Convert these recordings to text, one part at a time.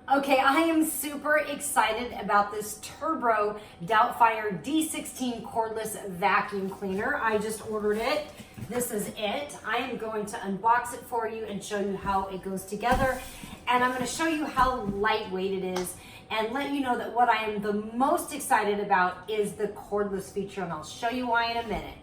Okay, I am super excited about this TURBRO Doubtfire D16 cordless vacuum cleaner. I just ordered it. This is it. I am going to unbox it for you and show you how it goes together. And I'm going to show you how lightweight it is and let you know that what I am the most excited about is the cordless feature, and I'll show you why in a minute.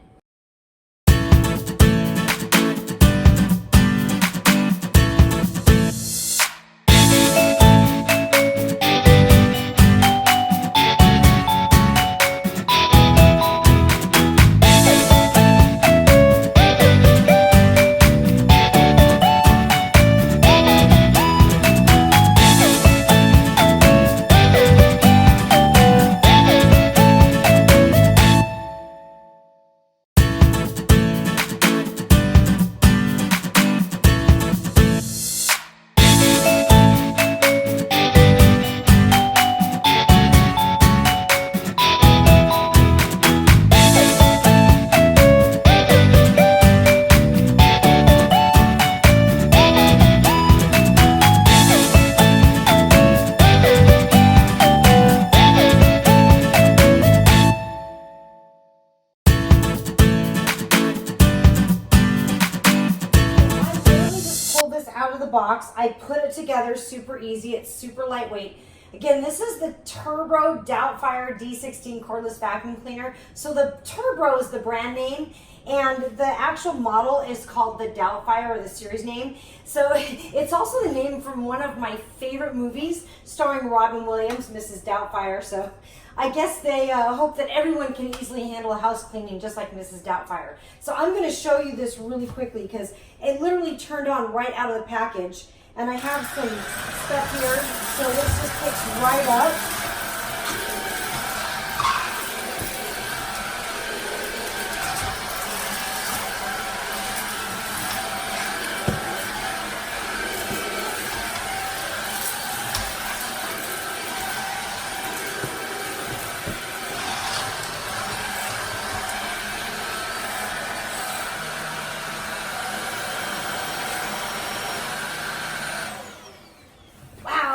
Out of the box. I put it together super easy. It's super lightweight. Again, this is the TURBRO Doubtfire D16 cordless vacuum cleaner. So the TURBRO is the brand name and the actual model is called the Doubtfire, or the series name. So it's also the name from one of my favorite movies starring Robin Williams, Mrs. Doubtfire. So I guess they hope that everyone can easily handle a house cleaning just like Mrs. Doubtfire. So I'm going to show you this really quickly because it literally turned on right out of the package. And I have some stuff here, so this just picks right up.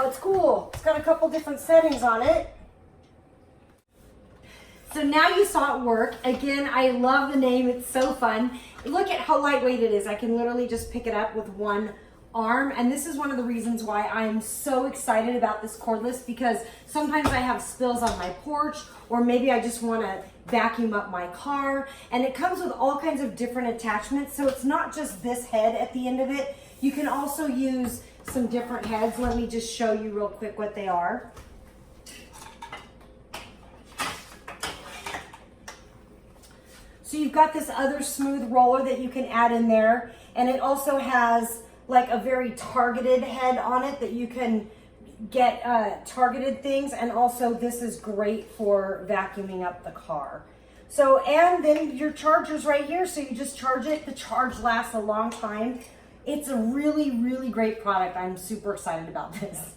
It's cool. It's got a couple different settings on it. So now you saw it work. Again, I love the name. It's so fun. Look at how lightweight it is. I can literally just pick it up with one arm. And this is one of the reasons why I'm so excited about this cordless, because sometimes I have spills on my porch, or maybe I just want to vacuum up my car. And it comes with all kinds of different attachments. So it's not just this head at the end of it. You can also use some different heads. Let me just show you real quick what they are. So you've got this other smooth roller that you can add in there, and it also has like a very targeted head on it that you can get targeted things, and also this is great for vacuuming up the car. So, and then your charger's right here, so you just charge it. The charge lasts a long time. It's a really, really great product. I'm super excited about this.